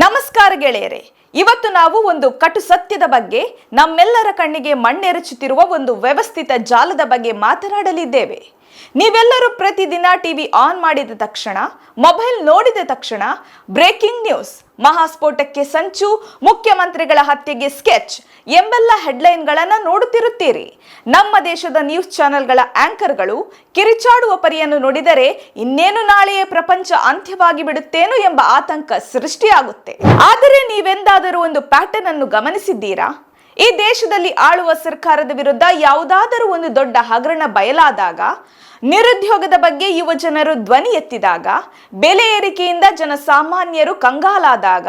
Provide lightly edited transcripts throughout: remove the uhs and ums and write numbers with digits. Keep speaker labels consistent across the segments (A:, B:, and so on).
A: ನಮಸ್ಕಾರ ಗೆಳೆಯರೇ, ಇವತ್ತು ನಾವು ಒಂದು ಕಟು ಸತ್ಯದ ಬಗ್ಗೆ, ನಮ್ಮೆಲ್ಲರ ಕಣ್ಣಿಗೆ ಮಣ್ಣೆರಚುತ್ತಿರುವ ಒಂದು ವ್ಯವಸ್ಥಿತ ಜಾಲದ ಬಗ್ಗೆ ಮಾತನಾಡಲಿದ್ದೇವೆ. ನೀವೆಲ್ಲರೂ ಪ್ರತಿದಿನ ಟಿವಿ ಆನ್ ಮಾಡಿದ ತಕ್ಷಣ, ಮೊಬೈಲ್ ನೋಡಿದ ತಕ್ಷಣ ಬ್ರೇಕಿಂಗ್ ನ್ಯೂಸ್, ಮಹಾಸ್ಫೋಟಕ್ಕೆ ಸಂಚು, ಮುಖ್ಯಮಂತ್ರಿಗಳ ಹತ್ಯೆಗೆ ಸ್ಕೆಚ್ ಎಂಬೆಲ್ಲ ಹೆಡ್ಲೈನ್ಗಳನ್ನು ನೋಡುತ್ತಿರುತ್ತೀರಿ. ನಮ್ಮ ದೇಶದ ನ್ಯೂಸ್ ಚಾನೆಲ್ಗಳ ಆಂಕರ್ಗಳು ಕಿರಿಚಾಡುವ ಪರಿಯನ್ನು ನೋಡಿದರೆ ಇನ್ನೇನು ನಾಳೆಯೇ ಪ್ರಪಂಚ ಅಂತ್ಯವಾಗಿ ಬಿಡುತ್ತೇನೋ ಎಂಬ ಆತಂಕ ಸೃಷ್ಟಿಯಾಗುತ್ತೆ. ಆದರೆ ನೀವೆಂದಾದರೂ ಒಂದು ಪ್ಯಾಟರ್ನ್ ಅನ್ನು ಗಮನಿಸಿದ್ದೀರಾ? ಈ ದೇಶದಲ್ಲಿ ಆಳುವ ಸರ್ಕಾರದ ವಿರುದ್ಧ ಯಾವುದಾದರೂ ಒಂದು ದೊಡ್ಡ ಹಗರಣ ಬಯಲಾದಾಗ, ನಿರುದ್ಯೋಗದ ಬಗ್ಗೆ ಯುವ ಜನರು ಧ್ವನಿ ಎತ್ತಿದಾಗ, ಬೆಲೆ ಏರಿಕೆಯಿಂದ ಜನಸಾಮಾನ್ಯರು ಕಂಗಾಲಾದಾಗ,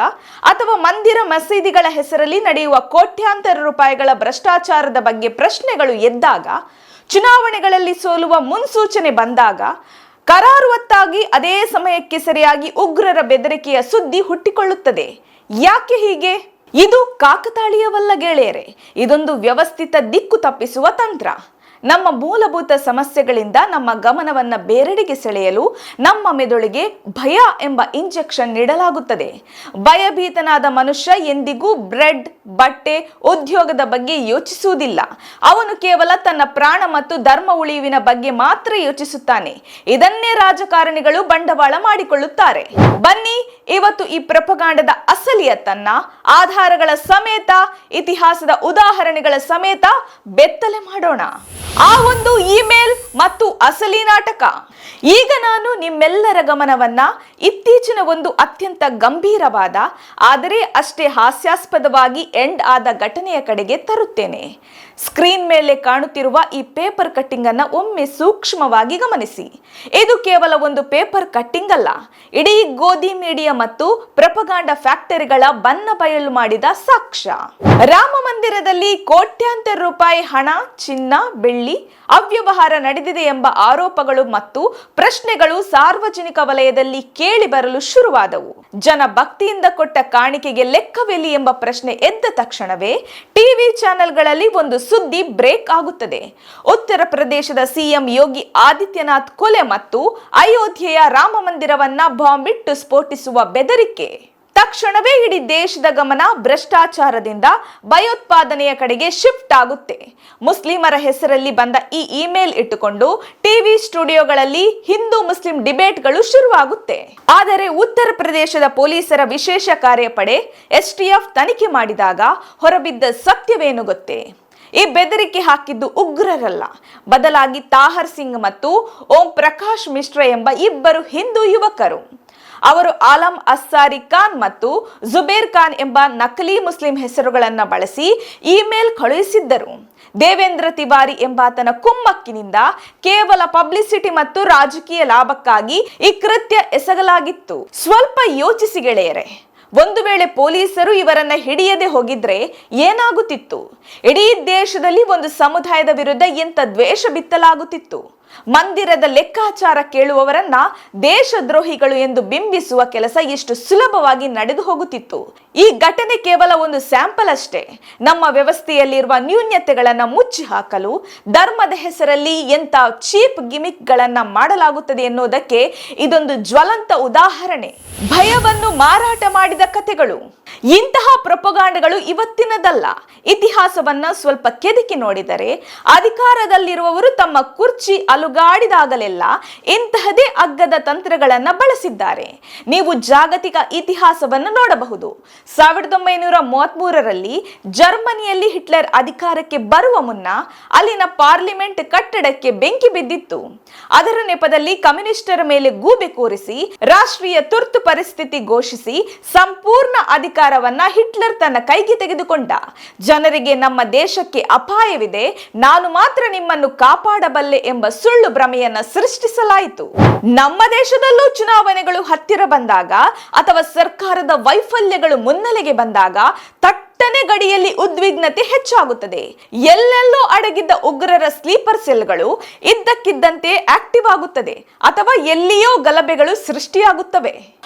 A: ಅಥವಾ ಮಂದಿರ ಮಸೀದಿಗಳ ಹೆಸರಲ್ಲಿ ನಡೆಯುವ ಕೋಟ್ಯಾಂತರ ರೂಪಾಯಿಗಳ ಭ್ರಷ್ಟಾಚಾರದ ಬಗ್ಗೆ ಪ್ರಶ್ನೆಗಳು ಎದ್ದಾಗ, ಚುನಾವಣೆಗಳಲ್ಲಿ ಸೋಲುವ ಮುನ್ಸೂಚನೆ ಬಂದಾಗ, ಕರಾರುವತ್ತಾಗಿ ಅದೇ ಸಮಯಕ್ಕೆ ಸರಿಯಾಗಿ ಉಗ್ರರ ಬೆದರಿಕೆಯ ಸುದ್ದಿ ಹುಟ್ಟಿಕೊಳ್ಳುತ್ತದೆ. ಯಾಕೆ ಹೀಗೆ? ಇದು ಕಾಕತಾಳೀಯವಲ್ಲ ಗೆಳೆಯರೆ, ಇದೊಂದು ವ್ಯವಸ್ಥಿತ ದಿಕ್ಕು ತಪ್ಪಿಸುವ ತಂತ್ರ. ನಮ್ಮ ಮೂಲಭೂತ ಸಮಸ್ಯೆಗಳಿಂದ ನಮ್ಮ ಗಮನವನ್ನ ಬೇರೆಡೆಗೆ ಸೆಳೆಯಲು ನಮ್ಮ ಮೆದುಳಿಗೆ ಭಯ ಎಂಬ ಇಂಜೆಕ್ಷನ್ ನೀಡಲಾಗುತ್ತದೆ. ಭಯಭೀತನಾದ ಮನುಷ್ಯ ಎಂದಿಗೂ ಬ್ರೆಡ್, ಬಟ್ಟೆ, ಉದ್ಯೋಗದ ಬಗ್ಗೆ ಯೋಚಿಸುವುದಿಲ್ಲ. ಅವನು ಕೇವಲ ತನ್ನ ಪ್ರಾಣ ಮತ್ತು ಧರ್ಮ ಉಳಿಯುವಿನ ಬಗ್ಗೆ ಮಾತ್ರ ಯೋಚಿಸುತ್ತಾನೆ. ಇದನ್ನೇ ರಾಜಕಾರಣಿಗಳು ಬಂಡವಾಳ ಮಾಡಿಕೊಳ್ಳುತ್ತಾರೆ. ಬನ್ನಿ, ಇವತ್ತು ಈ ಪ್ರಪಗಾಂಡದ ಅಸಲಿಯತ್ತನ್ನ ಆಧಾರಗಳ ಸಮೇತ, ಇತಿಹಾಸದ ಉದಾಹರಣೆಗಳ ಸಮೇತ ಬೆತ್ತಲೆ ಮಾಡೋಣ. ಆ ಒಂದು ಇಮೇಲ್ ಮತ್ತು ಅಸಲಿ ನಾಟಕ. ಈಗ ನಾನು ನಿಮ್ಮೆಲ್ಲರ ಗಮನವನ್ನ ಇತ್ತೀಚಿನ ಒಂದು ಅತ್ಯಂತ ಗಂಭೀರವಾದ, ಆದರೆ ಅಷ್ಟೇ ಹಾಸ್ಯಾಸ್ಪದವಾಗಿ ಎಂಡ್ ಆದ ಘಟನೆಯ ಕಡೆಗೆ ತರುತ್ತೇನೆ. ಸ್ಕ್ರೀನ್ ಮೇಲೆ ಕಾಣುತ್ತಿರುವ ಈ ಪೇಪರ್ ಕಟ್ಟಿಂಗ್ ಅನ್ನ ಒಮ್ಮೆ ಸೂಕ್ಷ್ಮವಾಗಿ ಗಮನಿಸಿ. ಇದು ಕೇವಲ ಒಂದು ಪೇಪರ್ ಕಟ್ಟಿಂಗ್ ಅಲ್ಲ, ಇಡೀ ಗೋಧಿ ಮೀಡಿಯಾ ಮತ್ತು ಪ್ರಪಗಾಂಡ ಫ್ಯಾಕ್ಟರಿಗಳ ಬನ್ನ ಬಯಲು ಮಾಡಿದ ಸಾಕ್ಷ್ಯ. ರಾಮ ಮಂದಿರದಲ್ಲಿ ಕೋಟ್ಯಾಂತರ ರೂಪಾಯಿ ಹಣ, ಚಿನ್ನ, ಬೆಳ್ಳಿ ಅವ್ಯವಹಾರ ನಡೆದಿದೆ ಎಂಬ ಆರೋಪಗಳು ಮತ್ತು ಪ್ರಶ್ನೆಗಳು ಸಾರ್ವಜನಿಕ ವಲಯದಲ್ಲಿ ಕೇಳಿ ಬರಲು ಶುರುವಾದವು. ಜನ ಭಕ್ತಿಯಿಂದ ಕೊಟ್ಟ ಕಾಣಿಕೆಗೆ ಲೆಕ್ಕವೆಲ್ಲಿ ಎಂಬ ಪ್ರಶ್ನೆ ಎದ್ದ ತಕ್ಷಣವೇ ಟಿವಿ ಚಾನೆಲ್ಗಳಲ್ಲಿ ಒಂದು ಸುದ್ದಿ ಬ್ರೇಕ್ ಆಗುತ್ತದೆ. ಉತ್ತರ ಪ್ರದೇಶದ ಸಿಎಂ ಯೋಗಿ ಆದಿತ್ಯನಾಥ್ ಕೊಲೆ ಮತ್ತು ಅಯೋಧ್ಯೆಯ ರಾಮ ಮಂದಿರವನ್ನ ಬಾಂಬ್ ಇಟ್ಟು ಸ್ಫೋಟಿಸುವ ಬೆದರಿಕೆ. ತಕ್ಷಣವೇ ಇಡೀ ದೇಶದ ಗಮನ ಭ್ರಷ್ಟಾಚಾರದಿಂದ ಭಯೋತ್ಪಾದನೆಯ ಕಡೆಗೆ ಶಿಫ್ಟ್ ಆಗುತ್ತೆ. ಮುಸ್ಲಿಮರ ಹೆಸರಲ್ಲಿ ಬಂದ ಈ ಇಮೇಲ್ ಇಟ್ಟುಕೊಂಡು ಟಿವಿ ಸ್ಟುಡಿಯೋಗಳಲ್ಲಿ ಹಿಂದೂ ಮುಸ್ಲಿಂ ಡಿಬೇಟ್ಗಳು ಶುರುವಾಗುತ್ತೆ. ಆದರೆ ಉತ್ತರ ಪ್ರದೇಶದ ಪೊಲೀಸರ ವಿಶೇಷ ಕಾರ್ಯಪಡೆ STF ತನಿಖೆ ಮಾಡಿದಾಗ ಹೊರಬಿದ್ದ ಸತ್ಯವೇನು ಗೊತ್ತೇ? ಈ ಬೆದರಿಕೆ ಹಾಕಿದ್ದು ಉಗ್ರರಲ್ಲ, ಬದಲಾಗಿ ತಾಹರ್ ಸಿಂಗ್ ಮತ್ತು ಓಂ ಪ್ರಕಾಶ್ ಮಿಶ್ರಾ ಎಂಬ ಇಬ್ಬರು ಹಿಂದೂ ಯುವಕರು. ಅವರು ಆಲಂ ಅಸ್ಸಾರಿ ಖಾನ್ ಮತ್ತು ಜುಬೇರ್ ಖಾನ್ ಎಂಬ ನಕಲಿ ಮುಸ್ಲಿಂ ಹೆಸರುಗಳನ್ನು ಬಳಸಿ ಇಮೇಲ್ ಕಳುಹಿಸಿದ್ದರು. ದೇವೇಂದ್ರ ತಿವಾರಿ ಎಂಬಾತನ ಕುಮ್ಮಕ್ಕಿನಿಂದ ಕೇವಲ ಪಬ್ಲಿಸಿಟಿ ಮತ್ತು ರಾಜಕೀಯ ಲಾಭಕ್ಕಾಗಿ ಈ ಕೃತ್ಯ ಎಸಗಲಾಗಿತ್ತು. ಸ್ವಲ್ಪ ಯೋಚಿಸಿ ಗೆಳೆಯರೆ, ಒಂದು ವೇಳೆ ಪೊಲೀಸರು ಇವರನ್ನ ಹಿಡಿಯದೆ ಹೋಗಿದ್ರೆ ಏನಾಗುತ್ತಿತ್ತು? ಇಡೀ ದೇಶದಲ್ಲಿ ಒಂದು ಸಮುದಾಯದ ವಿರುದ್ಧ ಎಂತ ದ್ವೇಷ ಬಿತ್ತಲಾಗುತ್ತಿತ್ತು. ಮಂದಿರದ ಲೆಕ್ಕಾಚಾರ ಕೇಳುವವರನ್ನ ದೇಶದ್ರೋಹಿಗಳು ಎಂದು ಬಿಂಬಿಸುವ ಕೆಲಸ ಎಷ್ಟು ಸುಲಭವಾಗಿ ನಡೆದು ಹೋಗುತ್ತಿತ್ತು. ಈ ಘಟನೆ ಕೇವಲ ಒಂದು ಸ್ಯಾಂಪಲ್ ಅಷ್ಟೇ. ನಮ್ಮ ವ್ಯವಸ್ಥೆಯಲ್ಲಿರುವ ನ್ಯೂನ್ಯತೆಗಳನ್ನ ಮುಚ್ಚಿ ಹಾಕಲು ಧರ್ಮದ ಹೆಸರಲ್ಲಿ ಎಂತ ಚೀಪ್ ಗಿಮಿಕ್ ಗಳನ್ನ ಮಾಡಲಾಗುತ್ತದೆ ಎನ್ನುವುದಕ್ಕೆ ಇದೊಂದು ಜ್ವಲಂತ ಉದಾಹರಣೆ. ಭಯವನ್ನು ಮಾರಾಟ ಮಾಡಿದ ಕಥೆಗಳು. ಇಂತಹ ಪ್ರೊಪಗಾಂಡಗಳು ಇವತ್ತಿನದಲ್ಲ. ಇತಿಹಾಸವನ್ನ ಸ್ವಲ್ಪ ಕೆದಕಿ ನೋಡಿದರೆ ಅಧಿಕಾರದಲ್ಲಿರುವವರು ತಮ್ಮ ಕುರ್ಚಿ ಅಲುಗಾಡಿದಾಗಲೆಲ್ಲ ಇಂತಹದೇ ಅಗ್ಗದ ತಂತ್ರಗಳನ್ನ ಬಳಸಿದ್ದಾರೆ. ನೀವು ಜಾಗತಿಕ ಇತಿಹಾಸವನ್ನು ನೋಡಬಹುದು. 1933ರಲ್ಲಿ ಜರ್ಮನಿಯಲ್ಲಿ ಹಿಟ್ಲರ್ ಅಧಿಕಾರಕ್ಕೆ ಬರುವ ಮುನ್ನ ಅಲ್ಲಿನ ಪಾರ್ಲಿಮೆಂಟ್ ಕಟ್ಟಡಕ್ಕೆ ಬೆಂಕಿ ಬಿದ್ದಿತ್ತು. ಅದರ ನೆಪದಲ್ಲಿ ಕಮ್ಯುನಿಸ್ಟರ ಮೇಲೆ ಗೂಬೆ ಕೂರಿಸಿ ರಾಷ್ಟ್ರೀಯ ತುರ್ತು ಪರಿಸ್ಥಿತಿ ಘೋಷಿಸಿ ಸಂಪೂರ್ಣ ಅಧಿಕಾರವನ್ನ ಹಿಟ್ಲರ್ ತನ್ನ ಕೈಗೆ ತೆಗೆದುಕೊಂಡ. ಜನರಿಗೆ ನಮ್ಮ ದೇಶಕ್ಕೆ ಅಪಾಯವಿದೆ, ನಾನು ಮಾತ್ರ ನಿಮ್ಮನ್ನು ಕಾಪಾಡಬಲ್ಲೆ ಎಂಬ ಸುಳ್ಳು ಭ್ರಮೆಯನ್ನ ಸೃಷ್ಟಿಸಲಾಯಿತು. ನಮ್ಮ ದೇಶದಲ್ಲೂ ಚುನಾವಣೆಗಳು ಹತ್ತಿರ ಬಂದಾಗ ಅಥವಾ ಸರ್ಕಾರದ ವೈಫಲ್ಯಗಳು ಮುನ್ನೆಲೆಗೆ ಬಂದಾಗ ಎರಡನೇ ಗಡಿಯಲ್ಲಿ ಉದ್ವಿಗ್ನತೆ ಹೆಚ್ಚಾಗುತ್ತದೆ. ಎಲ್ಲೆಲ್ಲೋ ಅಡಗಿದ್ದ ಉಗ್ರರ ಸ್ಲೀಪರ್ ಸೆಲ್ಗಳು ಇದ್ದಕ್ಕಿದ್ದಂತೆ ಆಕ್ಟಿವ್ ಆಗುತ್ತದೆ ಅಥವಾ ಎಲ್ಲಿಯೋ ಗಲಭೆಗಳು ಸೃಷ್ಟಿಯಾಗುತ್ತವೆ.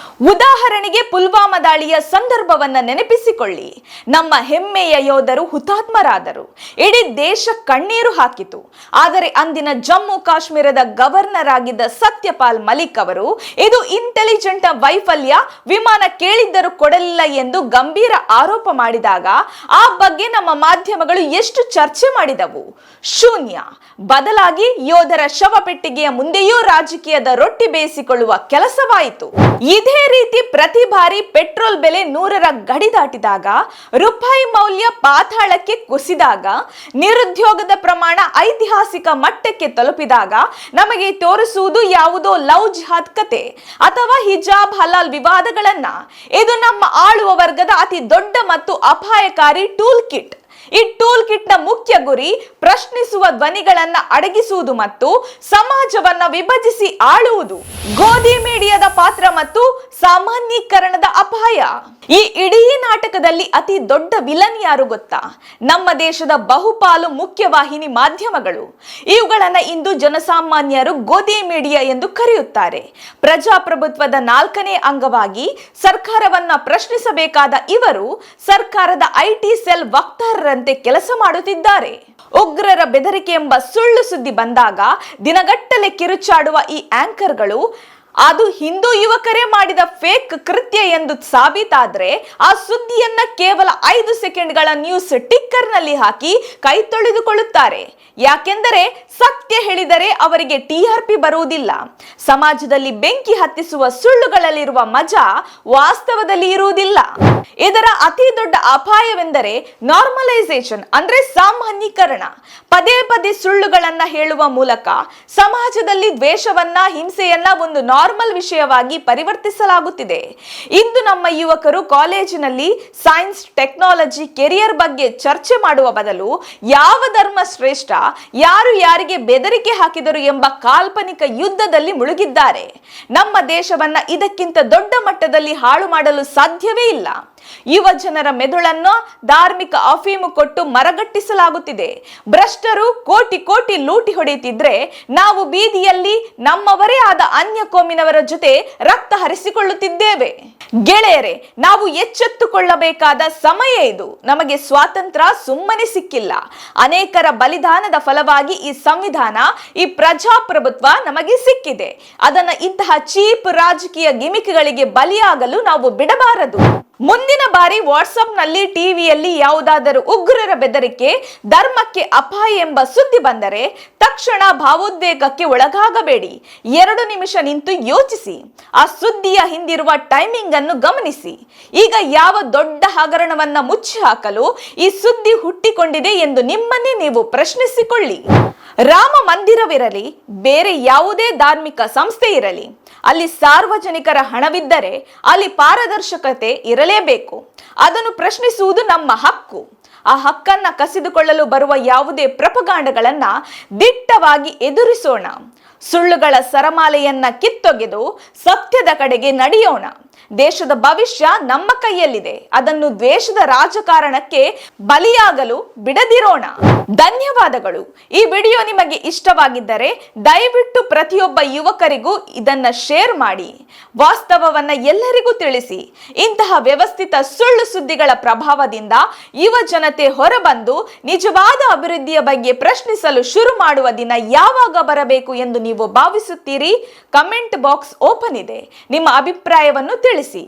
A: ಉದಾಹರಣೆಗೆ ಪುಲ್ವಾಮಾ ದಾಳಿಯ ಸಂದರ್ಭವನ್ನ ನೆನಪಿಸಿಕೊಳ್ಳಿ. ನಮ್ಮ ಹೆಮ್ಮೆಯ ಯೋಧರು ಹುತಾತ್ಮರಾದರು. ಇಡೀ ದೇಶ ಕಣ್ಣೀರು ಹಾಕಿತು. ಆದರೆ ಅಂದಿನ ಜಮ್ಮು ಕಾಶ್ಮೀರದ ಗವರ್ನರ್ ಆಗಿದ್ದ ಸತ್ಯಪಾಲ್ ಮಲಿಕ್ ಅವರು ಇದು ಇಂಟೆಲಿಜೆಂಟ್ ವೈಫಲ್ಯ, ವಿಮಾನ ಕೇಳಿದ್ದರೂ ಕೊಡಲಿಲ್ಲ ಎಂದು ಗಂಭೀರ ಆರೋಪ ಮಾಡಿದಾಗ ಆ ಬಗ್ಗೆ ನಮ್ಮ ಮಾಧ್ಯಮಗಳು ಎಷ್ಟು ಚರ್ಚೆ ಮಾಡಿದವು? ಶೂನ್ಯ. ಬದಲಾಗಿ ಯೋಧರ ಶವಪೆಟ್ಟಿಗೆಯ ಮುಂದೆಯೂ ರಾಜಕೀಯದ ರೊಟ್ಟಿ ಬೇಯಿಸಿಕೊಳ್ಳುವ ಕೆಲಸವಾಯಿತು. ಇದೇ ರೀತಿ ಪ್ರತಿ ಬಾರಿ ಪೆಟ್ರೋಲ್ ಬೆಲೆ 100ರ ಗಡಿ ದಾಟಿದಾಗ, ರೂಪಾಯಿ ಮೌಲ್ಯ ಪಾತಾಳಕ್ಕೆ ಕುಸಿದಾಗ, ನಿರುದ್ಯೋಗದ ಪ್ರಮಾಣ ಐತಿಹಾಸಿಕ ಮಟ್ಟಕ್ಕೆ ತಲುಪಿದಾಗ ನಮಗೆ ತೋರಿಸುವುದು ಯಾವುದೋ ಲವ್ ಜಿಹಾದ್ ಕತೆ ಅಥವಾ ಹಿಜಾಬ್ ಹಲಾಲ್ ವಿವಾದಗಳನ್ನ. ಇದು ನಮ್ಮ ಆಳುವ ವರ್ಗದ ಅತಿ ದೊಡ್ಡ ಮತ್ತು ಅಪಾಯಕಾರಿ ಟೂಲ್ ಕಿಟ್. ಈ ಟೂಲ್ ಕಿಟ್ ನ ಮುಖ್ಯ ಗುರಿ ಪ್ರಶ್ನಿಸುವ ಧ್ವನಿಗಳನ್ನ ಅಡಗಿಸುವುದು ಮತ್ತು ಸಮಾಜವನ್ನ ವಿಭಜಿಸಿ ಆಳುವುದು. ಗೋಧಿ ಮೀಡಿಯಾದ ಪಾತ್ರ ಮತ್ತು ಸಾಮಾನ್ಯೀಕರಣದ ಅಪಾಯ. ಈ ಇಡೀ ನಾಟಕದಲ್ಲಿ ಅತಿ ದೊಡ್ಡ ವಿಲನ್ ಯಾರು ಗೊತ್ತಾ? ನಮ್ಮ ದೇಶದ ಬಹುಪಾಲು ಮುಖ್ಯವಾಹಿನಿ ಮಾಧ್ಯಮಗಳು. ಇವುಗಳನ್ನ ಇಂದು ಜನಸಾಮಾನ್ಯರು ಗೋಧಿ ಮೀಡಿಯಾ ಎಂದು ಕರೆಯುತ್ತಾರೆ. ಪ್ರಜಾಪ್ರಭುತ್ವದ 4ನೇ ಅಂಗವಾಗಿ ಸರ್ಕಾರವನ್ನ ಪ್ರಶ್ನಿಸಬೇಕಾದ ಇವರು ಸರ್ಕಾರದ ಐಟಿ ಸೆಲ್ ವಕ್ತಾರರಂತೆ ಕೆಲಸ ಮಾಡುತ್ತಿದ್ದಾರೆ. ಉಗ್ರರ ಬೆದರಿಕೆ ಎಂಬ ಸುಳ್ಳು ಸುದ್ದಿ ಬಂದಾಗ ದಿನಗಟ್ಟಲೆ ಕಿರುಚಾಡುವ ಈ ಆಂಕರ್ಗಳು ಅದು ಹಿಂದೂ ಯುವಕರೇ ಮಾಡಿದ ಫೇಕ್ ಕೃತ್ಯ ಎಂದು ಸಾಬೀತಾದ್ರೆ ಆ ಸುದ್ದಿಯನ್ನ ಕೇವಲ 5 ಸೆಕೆಂಡ್ಗಳ ನ್ಯೂಸ್ ಟಿಕ್ಕರ್ ನಲ್ಲಿ ಹಾಕಿ ಕೈ ತೊಳೆದುಕೊಳ್ಳುತ್ತಾರೆ. ಯಾಕೆಂದರೆ ಸತ್ಯ ಹೇಳಿದರೆ ಅವರಿಗೆ ಟಿಆರ್ಪಿ ಬರುವುದಿಲ್ಲ. ಸಮಾಜದಲ್ಲಿ ಬೆಂಕಿ ಹತ್ತಿಸುವ ಸುಳ್ಳುಗಳಲ್ಲಿರುವ ಮಜಾ ವಾಸ್ತವದಲ್ಲಿ ಇರುವುದಿಲ್ಲ. ಇದರ ಅತಿ ದೊಡ್ಡ ಅಪಾಯವೆಂದರೆ ನಾರ್ಮಲೈಸೇಷನ್, ಅಂದ್ರೆ ಸಾಮಾನ್ಯೀಕರಣ. ಪದೇ ಪದೇ ಸುಳ್ಳುಗಳನ್ನ ಹೇಳುವ ಮೂಲಕ ಸಮಾಜದಲ್ಲಿ ದ್ವೇಷವನ್ನ, ಹಿಂಸೆಯನ್ನ ಒಂದು ನಾರ್ಮಲ್ ವಿಷಯವಾಗಿ ಪರಿವರ್ತಿಸಲಾಗುತ್ತಿದೆ. ಇಂದು ನಮ್ಮ ಯುವಕರು ಕಾಲೇಜಿನಲ್ಲಿ ಸೈನ್ಸ್, ಟೆಕ್ನಾಲಜಿ, ಕೆರಿಯರ್ ಬಗ್ಗೆ ಚರ್ಚೆ ಮಾಡುವ ಬದಲು ಯಾವ ಧರ್ಮ ಶ್ರೇಷ್ಠ, ಯಾರು ಯಾರಿಗೆ ಬೆದರಿಕೆ ಹಾಕಿದರು ಎಂಬ ಕಾಲ್ಪನಿಕ ಯುದ್ಧದಲ್ಲಿ ಮುಳುಗಿದ್ದಾರೆ. ನಮ್ಮ ದೇಶವನ್ನ ಇದಕ್ಕಿಂತ ದೊಡ್ಡ ಮಟ್ಟದಲ್ಲಿ ಹಾಳು ಮಾಡಲು ಸಾಧ್ಯವೇ ಇಲ್ಲ. ಯುವ ಜನರ ಮೆದುಳನ್ನು ಧಾರ್ಮಿಕ ಅಫೀಮು ಕೊಟ್ಟು ಮರಗಟ್ಟಿಸಲಾಗುತ್ತಿದೆ. ಭ್ರಷ್ಟರು ಕೋಟಿ ಕೋಟಿ ಲೂಟಿ ಹೊಡೆಯುತ್ತಿದ್ರೆ ನಾವು ಬೀದಿಯಲ್ಲಿ ನಮ್ಮವರೇ ಆದ ಅನ್ಯ ಕೋಮಿನವರ ಜೊತೆ ರಕ್ತ ಹರಿಸಿಕೊಳ್ಳುತ್ತಿದ್ದೇವೆ. ಗೆಳೆಯರೇ, ನಾವು ಎಚ್ಚೆತ್ತುಕೊಳ್ಳಬೇಕಾದ ಸಮಯ ಇದು. ನಮಗೆ ಸ್ವಾತಂತ್ರ್ಯ ಸುಮ್ಮನೆ ಸಿಕ್ಕಿಲ್ಲ. ಅನೇಕರ ಬಲಿದಾನದ ಫಲವಾಗಿ ಈ ಸಂವಿಧಾನ, ಈ ಪ್ರಜಾಪ್ರಭುತ್ವ ನಮಗೆ ಸಿಕ್ಕಿದೆ. ಅದನ್ನ ಇಂತಹ ಚೀಪ್ ರಾಜಕೀಯ ಗಿಮಿಕ್ಗಳಿಗೆ ಬಲಿಯಾಗಲು ನಾವು ಬಿಡಬಾರದು. ಮುಂದಿನ ಬಾರಿ ವಾಟ್ಸ್ಆಪ್ ನಲ್ಲಿ, ಟಿವಿಯಲ್ಲಿ ಯಾವುದಾದರೂ ಉಗ್ರರ ಬೆದರಿಕೆ, ಧರ್ಮಕ್ಕೆ ಅಪಾಯ ಎಂಬ ಸುದ್ದಿ ಬಂದರೆ ತಕ್ಷಣ ಭಾವೋದ್ವೇಗಕ್ಕೆ ಒಳಗಾಗಬೇಡಿ. 2 ನಿಮಿಷ ನಿಂತು ಯೋಚಿಸಿ. ಆ ಸುದ್ದಿಯ ಹಿಂದಿರುವ ಟೈಮಿಂಗ್ ಅನ್ನು ಗಮನಿಸಿ. ಈಗ ಯಾವ ದೊಡ್ಡ ಹಗರಣವನ್ನ ಮುಚ್ಚಿ ಹಾಕಲು ಈ ಸುದ್ದಿ ಹುಟ್ಟಿಕೊಂಡಿದೆ ಎಂದು ನಿಮ್ಮನ್ನೇ ನೀವು ಪ್ರಶ್ನಿಸಿಕೊಳ್ಳಿ. ರಾಮ ಮಂದಿರವಿರಲಿ, ಬೇರೆ ಯಾವುದೇ ಧಾರ್ಮಿಕ ಸಂಸ್ಥೆ ಇರಲಿ, ಅಲ್ಲಿ ಸಾರ್ವಜನಿಕರ ಹಣವಿದ್ದರೆ ಅಲ್ಲಿ ಪಾರದರ್ಶಕತೆ ಇರಲೇಬೇಕು. ಅದನ್ನು ಪ್ರಶ್ನಿಸುವುದು ನಮ್ಮ ಹಕ್ಕು. ಆ ಹಕ್ಕನ್ನ ಕಸಿದುಕೊಳ್ಳಲು ಬರುವ ಯಾವುದೇ ಪ್ರಪಗಾಂಡಗಳನ್ನ ದಿಟ್ಟವಾಗಿ ಎದುರಿಸೋಣ. ಸುಳ್ಳುಗಳ ಸರಮಾಲೆಯನ್ನ ಕಿತ್ತೊಗೆದು ಸತ್ಯದ ಕಡೆಗೆ ನಡೆಯೋಣ. ದೇಶದ ಭವಿಷ್ಯ ನಮ್ಮ ಕೈಯಲ್ಲಿದೆ. ಅದನ್ನು ದ್ವೇಷದ ರಾಜಕಾರಣಕ್ಕೆ ಬಲಿಯಾಗಲು ಬಿಡದಿರೋಣ. ಧನ್ಯವಾದಗಳು. ಈ ವಿಡಿಯೋ ನಿಮಗೆ ಇಷ್ಟವಾಗಿದ್ದರೆ ದಯವಿಟ್ಟು ಪ್ರತಿಯೊಬ್ಬ ಯುವಕರಿಗೂ ಇದನ್ನ ಶೇರ್ ಮಾಡಿ. ವಾಸ್ತವವನ್ನ ಎಲ್ಲರಿಗೂ ತಿಳಿಸಿ. ಇಂತಹ ವ್ಯವಸ್ಥಿತ ಸುಳ್ಳು ಸುದ್ದಿಗಳ ಪ್ರಭಾವದಿಂದ ಯುವ ಜನತೆ ಹೊರಬಂದು ನಿಜವಾದ ಅಭಿವೃದ್ಧಿಯ ಬಗ್ಗೆ ಪ್ರಶ್ನಿಸಲು ಶುರು ಮಾಡುವ ದಿನ ಯಾವಾಗ ಬರಬೇಕು ಎಂದು ನೀವು ಭಾವಿಸುತ್ತೀರಿ? ಕಮೆಂಟ್ ಬಾಕ್ಸ್ ಓಪನ್ ಇದೆ. ನಿಮ್ಮ ಅಭಿಪ್ರಾಯವನ್ನು ತಿಳಿಸಿ.